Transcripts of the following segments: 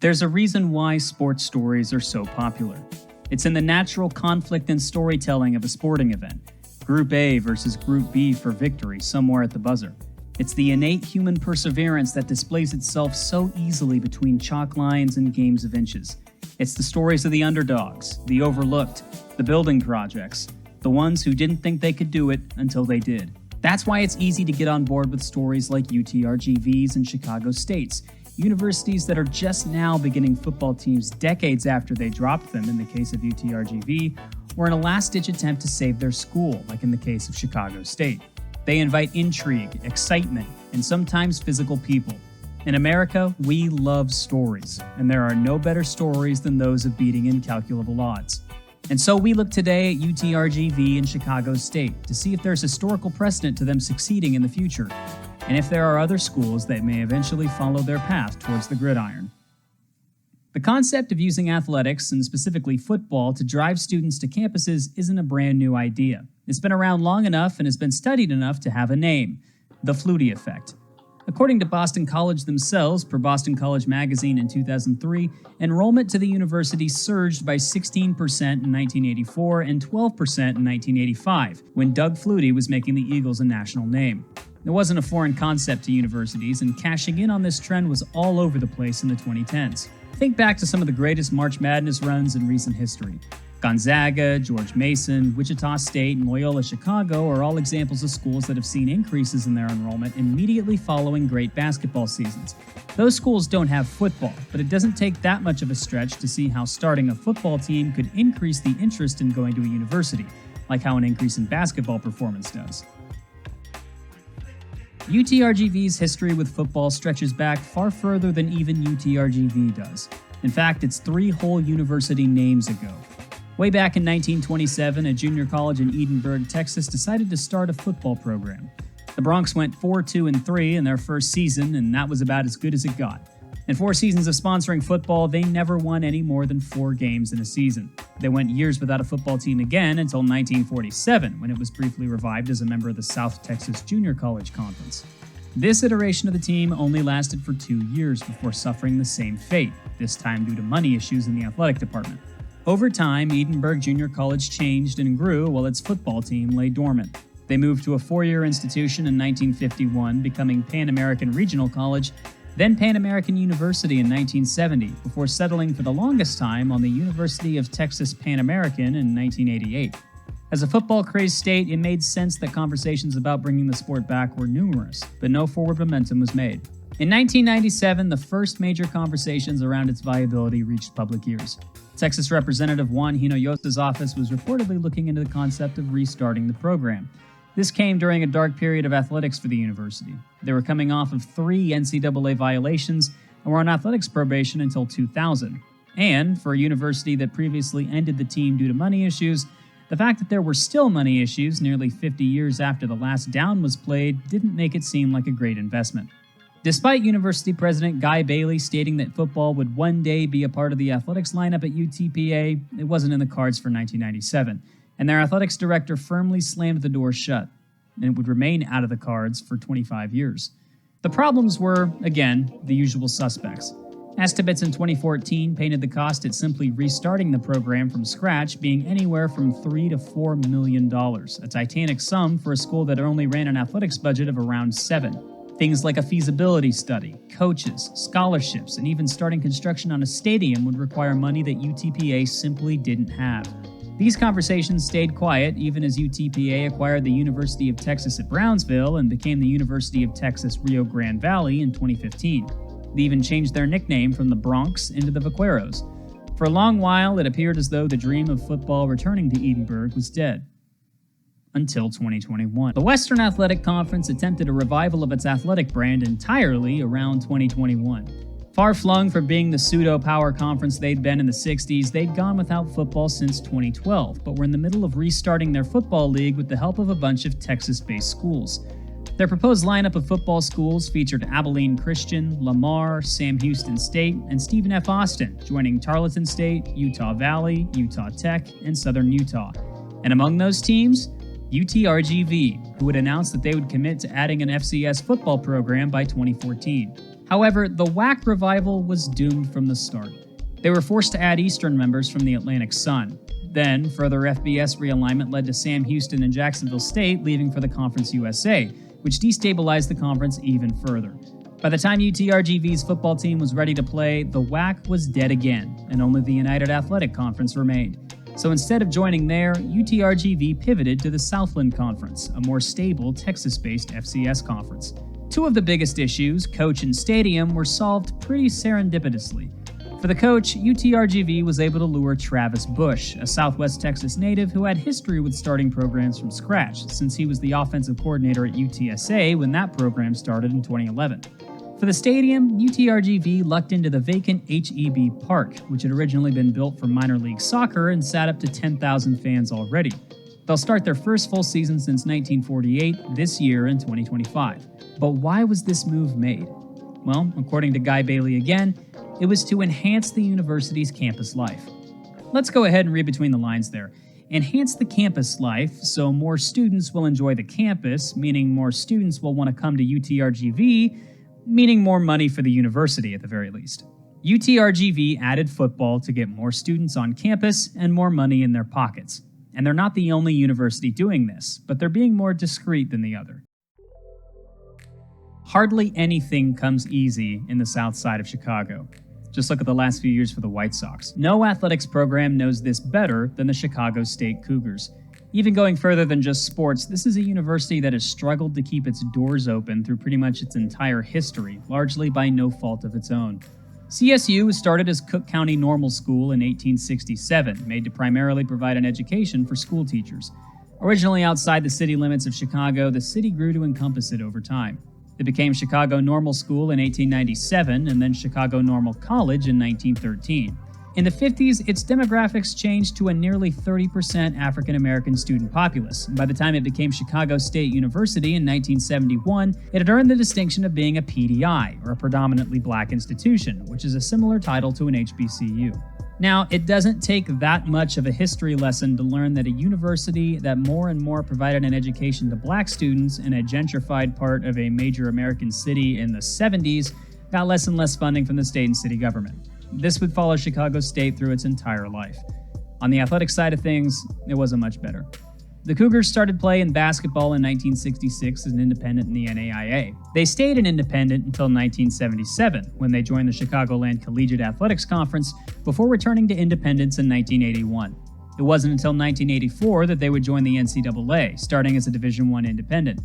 There's a reason why sports stories are so popular. It's in the natural conflict and storytelling of a sporting event. Group A versus Group B for victory somewhere at the buzzer. It's the innate human perseverance that displays itself so easily between chalk lines and games of inches. It's the stories of the underdogs, the overlooked, the building projects, the ones who didn't think they could do it until they did. That's why it's easy to get on board with stories like UTRGVs and Chicago States, universities that are just now beginning football teams decades after they dropped them in the case of UTRGV, or in a last-ditch attempt to save their school, like in the case of Chicago State. They invite intrigue, excitement, and sometimes physical people. In America, we love stories, and there are no better stories than those of beating incalculable odds. And so we look today at UTRGV and Chicago State to see if there's historical precedent to them succeeding in the future, and if there are other schools that may eventually follow their path towards the gridiron. The concept of using athletics, and specifically football, to drive students to campuses isn't a brand new idea. It's been around long enough and has been studied enough to have a name: the Flutie effect. According to Boston College themselves, per Boston College magazine in 2003, enrollment to the university surged by 16% in 1984 and 12% in 1985, when Doug Flutie was making the Eagles a national name. It wasn't a foreign concept to universities, and cashing in on this trend was all over the place in the 2010s. Think back to some of the greatest March Madness runs in recent history. Gonzaga, George Mason, Wichita State, and Loyola Chicago are all examples of schools that have seen increases in their enrollment immediately following great basketball seasons. Those schools don't have football, but it doesn't take that much of a stretch to see how starting a football team could increase the interest in going to a university, like how an increase in basketball performance does. UTRGV's history with football stretches back far further than even UTRGV does. In fact, it's 3 whole university names ago. Way back in 1927, a junior college in Edinburgh, Texas, decided to start a football program. The Broncs went 4-2-3 in their first season, and that was about as good as it got. In 4 seasons of sponsoring football, they never won any more than 4 games in a season. They went years without a football team again until 1947, when it was briefly revived as a member of the South Texas Junior College Conference. This iteration of the team only lasted for 2 years before suffering the same fate, this time due to money issues in the athletic department. Over time, Edinburgh Junior College changed and grew while its football team lay dormant. They moved to a 4-year institution in 1951, becoming Pan American Regional College, then Pan American University in 1970, before settling for the longest time on the University of Texas Pan American in 1988. As a football-crazed state, it made sense that conversations about bringing the sport back were numerous, but no forward momentum was made. In 1997, the first major conversations around its viability reached public ears. Texas Representative Juan Hinojosa's office was reportedly looking into the concept of restarting the program. This came during a dark period of athletics for the university. They were coming off of 3 NCAA violations and were on athletics probation until 2000. And, for a university that previously ended the team due to money issues, the fact that there were still money issues nearly 50 years after the last down was played didn't make it seem like a great investment. Despite University President Guy Bailey stating that football would one day be a part of the athletics lineup at UTPA, it wasn't in the cards for 1997, and their athletics director firmly slammed the door shut, and it would remain out of the cards for 25 years. The problems were, again, the usual suspects. Estimates in 2014 painted the cost at simply restarting the program from scratch being anywhere from $3 to $4 million, a titanic sum for a school that only ran an athletics budget of around $7. Things like a feasibility study, coaches, scholarships, and even starting construction on a stadium would require money that UTPA simply didn't have. These conversations stayed quiet even as UTPA acquired the University of Texas at Brownsville and became the University of Texas-Rio Grande Valley in 2015. They even changed their nickname from the Broncs into the Vaqueros. For a long while, it appeared as though the dream of football returning to Edinburgh was dead. Until 2021. The Western Athletic Conference attempted a revival of its athletic brand entirely around 2021. Far-flung from being the pseudo-power conference they'd been in the 60s, they'd gone without football since 2012, but were in the middle of restarting their football league with the help of a bunch of Texas-based schools. Their proposed lineup of football schools featured Abilene Christian, Lamar, Sam Houston State, and Stephen F. Austin, joining Tarleton State, Utah Valley, Utah Tech, and Southern Utah. And among those teams, UTRGV, who would announce that they would commit to adding an FCS football program by 2014. However, the WAC revival was doomed from the start. They were forced to add Eastern members from the Atlantic Sun. Then, further FBS realignment led to Sam Houston and Jacksonville State leaving for the Conference USA, which destabilized the conference even further. By the time UTRGV's football team was ready to play, the WAC was dead again, and only the United Athletic Conference remained. So instead of joining there, UTRGV pivoted to the Southland Conference, a more stable Texas-based FCS conference. Two of the biggest issues, coach and stadium, were solved pretty serendipitously. For the coach, UTRGV was able to lure Travis Bush, a Southwest Texas native who had history with starting programs from scratch, since he was the offensive coordinator at UTSA when that program started in 2011. For the stadium, UTRGV lucked into the vacant HEB Park, which had originally been built for minor league soccer and sat up to 10,000 fans already. They'll start their first full season since 1948 this year in 2025. But why was this move made? Well, according to Guy Bailey again, it was to enhance the university's campus life. Let's go ahead and read between the lines there. Enhance the campus life so more students will enjoy the campus, meaning more students will want to come to UTRGV, meaning more money for the university at the very least. UTRGV added football to get more students on campus and more money in their pockets. And they're not the only university doing this, but they're being more discreet than the other. Hardly anything comes easy in the south side of Chicago. Just look at the last few years for the White Sox. No athletics program knows this better than the Chicago State Cougars. Even going further than just sports, this is a university that has struggled to keep its doors open through pretty much its entire history, largely by no fault of its own. CSU was started as Cook County Normal School in 1867, made to primarily provide an education for school teachers. Originally outside the city limits of Chicago, the city grew to encompass it over time. It became Chicago Normal School in 1897 and then Chicago Normal College in 1913. In the 50s, its demographics changed to a nearly 30% African-American student populace. By the time it became Chicago State University in 1971, it had earned the distinction of being a PDI, or a predominantly black institution, which is a similar title to an HBCU. Now, it doesn't take that much of a history lesson to learn that a university that more and more provided an education to black students in a gentrified part of a major American city in the 70s got less and less funding from the state and city government. This would follow Chicago State through its entire life. On the athletic side of things, it wasn't much better. The Cougars started play in basketball in 1966 as an independent in the NAIA. They stayed an independent until 1977, when they joined the Chicagoland Collegiate Athletics Conference before returning to independence in 1981. It wasn't until 1984 that they would join the NCAA, starting as a Division I independent.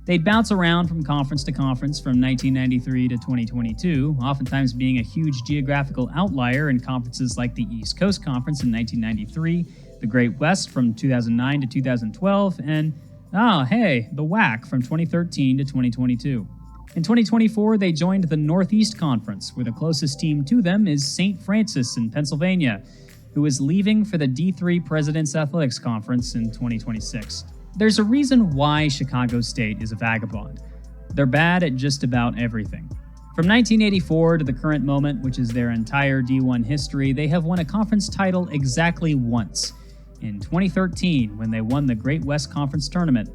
They'd bounce around from conference to conference from 1993 to 2022, oftentimes being a huge geographical outlier in conferences like the East Coast Conference in 1993, the Great West from 2009 to 2012, and, the WAC from 2013 to 2022. In 2024, they joined the Northeast Conference, where the closest team to them is St. Francis in Pennsylvania, who is leaving for the D3 President's Athletics Conference in 2026. There's a reason why Chicago State is a vagabond. They're bad at just about everything. From 1984 to the current moment, which is their entire D1 history, they have won a conference title exactly once. In 2013, when they won the Great West Conference Tournament.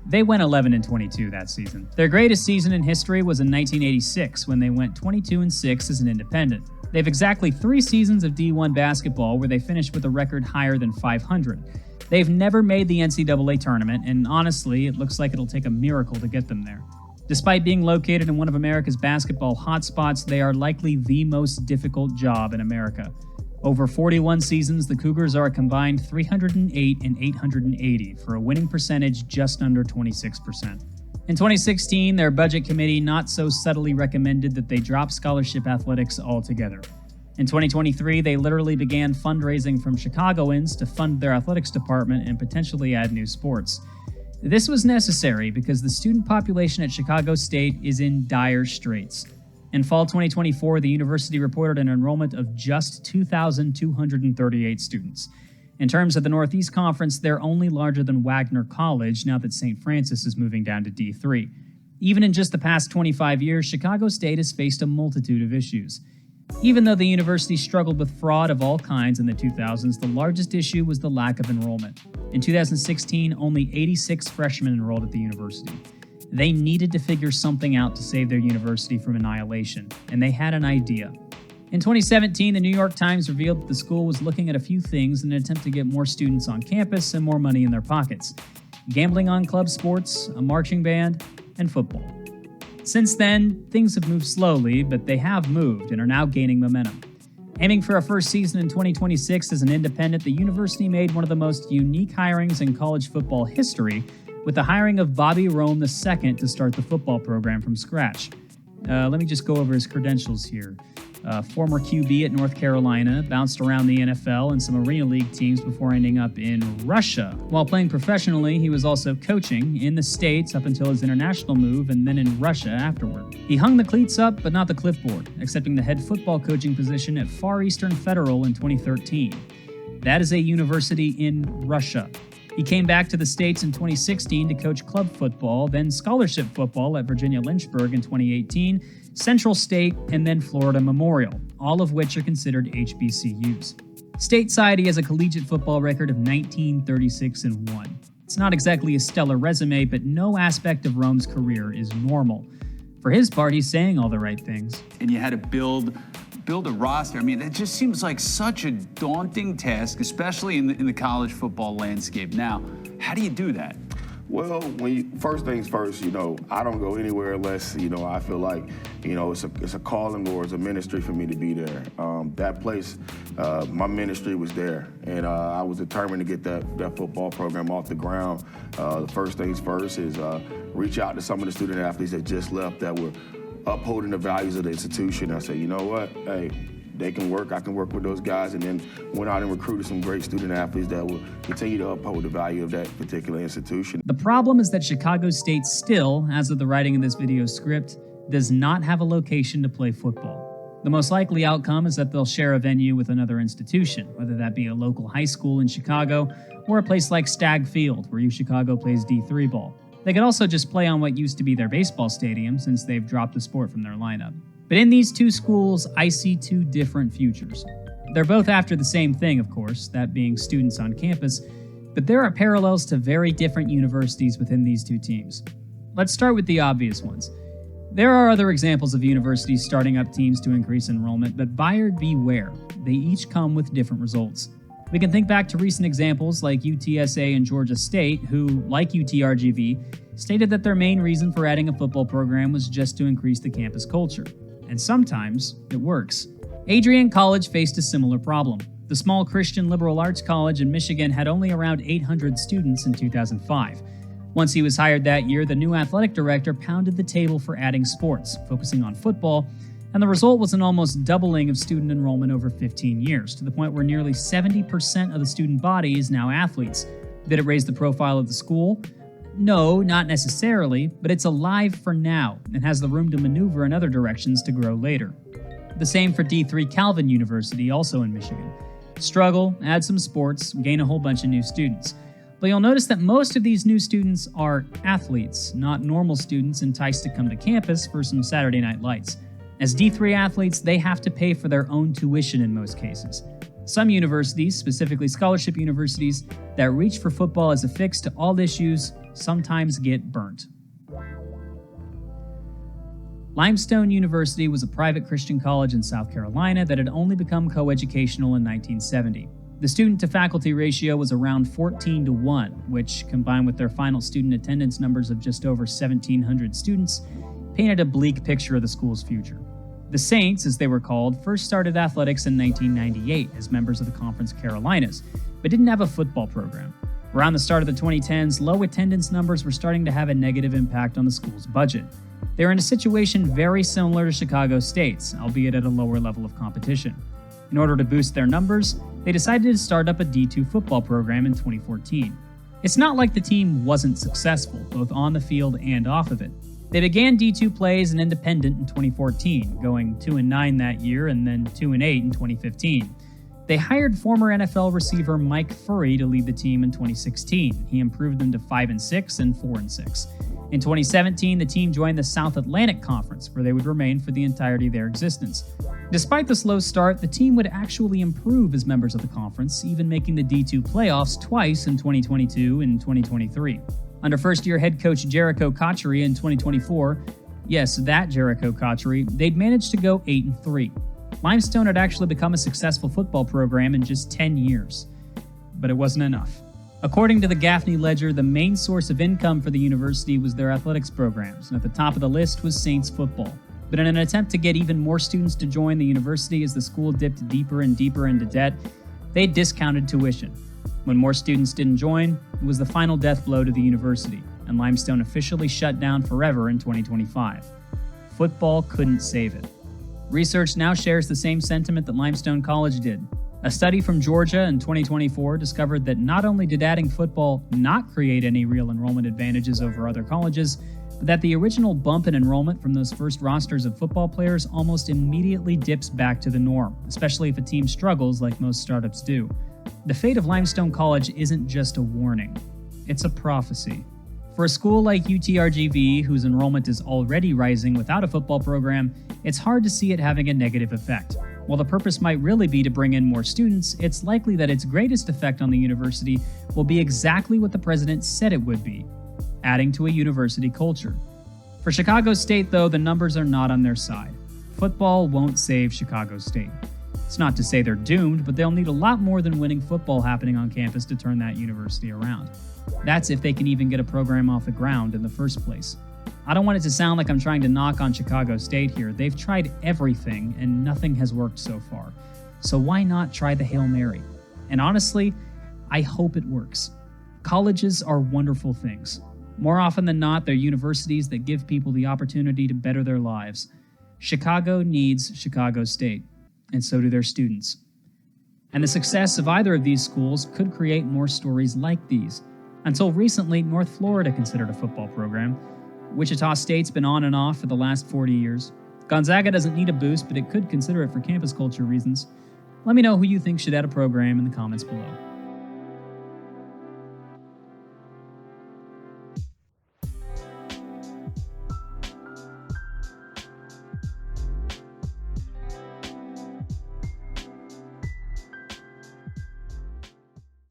They went 11-22 that season. Their greatest season in history was in 1986, when they went 22-6 as an independent. They have exactly 3 seasons of D1 basketball where they finished with a record higher than 500. They've never made the NCAA tournament, and honestly, it looks like it'll take a miracle to get them there. Despite being located in one of America's basketball hotspots, they are likely the most difficult job in America. Over 41 seasons, the Cougars are a combined 308 and 880 for a winning percentage just under 26%. In 2016, their budget committee not so subtly recommended that they drop scholarship athletics altogether. In 2023, they literally began fundraising from Chicagoans to fund their athletics department and potentially add new sports. This was necessary because the student population at Chicago State is in dire straits. In fall 2024, the university reported an enrollment of just 2,238 students. In terms of the Northeast Conference, they're only larger than Wagner College now that St. Francis is moving down to D3. Even in just the past 25 years, Chicago State has faced a multitude of issues. Even though the university struggled with fraud of all kinds in the 2000s, the largest issue was the lack of enrollment. In 2016, only 86 freshmen enrolled at the university. They needed to figure something out to save their university from annihilation, and they had an idea. In 2017, the New York Times revealed that the school was looking at a few things in an attempt to get more students on campus and more money in their pockets: gambling on club sports, a marching band, and football. Since then, things have moved slowly, but they have moved and are now gaining momentum. Aiming for a first season in 2026 as an independent, the university made one of the most unique hirings in college football history with the hiring of Bobby Rome II to start the football program from scratch. Let me just go over his credentials here. Former QB at North Carolina, bounced around the NFL and some Arena League teams before ending up in Russia. While playing professionally, he was also coaching in the States up until his international move and then in Russia afterward. He hung the cleats up, but not the clipboard, accepting the head football coaching position at Far Eastern Federal in 2013. That is a university in Russia. He came back to the States in 2016 to coach club football, then scholarship football at Virginia Lynchburg in 2018, Central State, and then Florida Memorial, all of which are considered HBCUs. Stateside, he has a collegiate football record of 19-36-1. It's not exactly a stellar resume, but no aspect of Rome's career is normal. For his part, he's saying all the right things. And you had to build a roster. I mean, it just seems like such a daunting task, especially in the college football landscape. Now, how do you do that? Well, first things first, I don't go anywhere unless, I feel like, it's a calling or it's a ministry for me to be there. That place, my ministry was there, and I was determined to get that football program off the ground. The first things first is reach out to some of the student athletes that just left that were upholding the values of the institution. I said, you know what, hey, they can work, I can work with those guys, and then went out and recruited some great student athletes that will continue to uphold the value of that particular institution. The problem is that Chicago State still, as of the writing of this video script, does not have a location to play football. The most likely outcome is that they'll share a venue with another institution, whether that be a local high school in Chicago or a place like Stagg Field, where UChicago plays D3 ball. They could also just play on what used to be their baseball stadium, since they've dropped the sport from their lineup. But in these two schools, I see two different futures. They're both after the same thing, of course, that being students on campus, but there are parallels to very different universities within these two teams. Let's start with the obvious ones. There are other examples of universities starting up teams to increase enrollment, but buyer beware. They each come with different results. We can think back to recent examples like UTSA and Georgia State, who, like UTRGV, stated that their main reason for adding a football program was just to increase the campus culture. And sometimes it works. Adrian College faced a similar problem. The small Christian liberal arts college in Michigan had only around 800 students in 2005. Once he was hired that year, the new athletic director pounded the table for adding sports, focusing on football, and the result was an almost doubling of student enrollment over 15 years, to the point where nearly 70% of the student body is now athletes. Did it raise the profile of the school? No, not necessarily, but it's alive for now and has the room to maneuver in other directions to grow later. The same for D3 Calvin University, also in Michigan. Struggle, add some sports, gain a whole bunch of new students. But you'll notice that most of these new students are athletes, not normal students enticed to come to campus for some Saturday night lights. As D3 athletes, they have to pay for their own tuition in most cases. Some universities, specifically scholarship universities, that reach for football as a fix to all issues sometimes get burnt. Limestone University was a private Christian college in South Carolina that had only become coeducational in 1970. The student-to-faculty ratio was around 14-1, which, combined with their final student attendance numbers of just over 1,700 students, painted a bleak picture of the school's future. The Saints, as they were called, first started athletics in 1998 as members of the Conference Carolinas, but didn't have a football program. Around the start of the 2010s, low attendance numbers were starting to have a negative impact on the school's budget. They were in a situation very similar to Chicago State's, albeit at a lower level of competition. In order to boost their numbers, they decided to start up a D2 football program in 2014. It's not like the team wasn't successful, both on the field and off of it. They began D2 play as an independent in 2014, going 2-9 that year and then 2-8 in 2015. They hired former NFL receiver Mike Furry to lead the team in 2016. He improved them to 5-6 and 4-6. In 2017, the team joined the South Atlantic Conference, where they would remain for the entirety of their existence. Despite the slow start, the team would actually improve as members of the conference, even making the D2 playoffs twice in 2022 and 2023. Under first-year head coach Jericho Cotchery in 2024, yes, that Jericho Cotchery, they'd managed to go 8-3. Limestone had actually become a successful football program in just 10 years. But it wasn't enough. According to the Gaffney Ledger, the main source of income for the university was their athletics programs, and at the top of the list was Saints football. But in an attempt to get even more students to join the university as the school dipped deeper and deeper into debt, they discounted tuition. When more students didn't join, it was the final death blow to the university, and Limestone officially shut down forever in 2025. Football couldn't save it. Research now shares the same sentiment that Limestone College did. A study from Georgia in 2024 discovered that not only did adding football not create any real enrollment advantages over other colleges, but that the original bump in enrollment from those first rosters of football players almost immediately dips back to the norm, especially if a team struggles like most startups do. The fate of Limestone College isn't just a warning, it's a prophecy. For a school like UTRGV, whose enrollment is already rising without a football program, it's hard to see it having a negative effect. While the purpose might really be to bring in more students, it's likely that its greatest effect on the university will be exactly what the president said it would be: adding to a university culture. For Chicago State, though, the numbers are not on their side. Football won't save Chicago State. It's not to say they're doomed, but they'll need a lot more than winning football happening on campus to turn that university around. That's if they can even get a program off the ground in the first place. I don't want it to sound like I'm trying to knock on Chicago State here. They've tried everything and nothing has worked so far. So why not try the Hail Mary? And honestly, I hope it works. Colleges are wonderful things. More often than not, they're universities that give people the opportunity to better their lives. Chicago needs Chicago State, and so do their students. And the success of either of these schools could create more stories like these. Until recently, North Florida considered a football program. Wichita State's been on and off for the last 40 years. Gonzaga doesn't need a boost, but it could consider it for campus culture reasons. Let me know who you think should add a program in the comments below.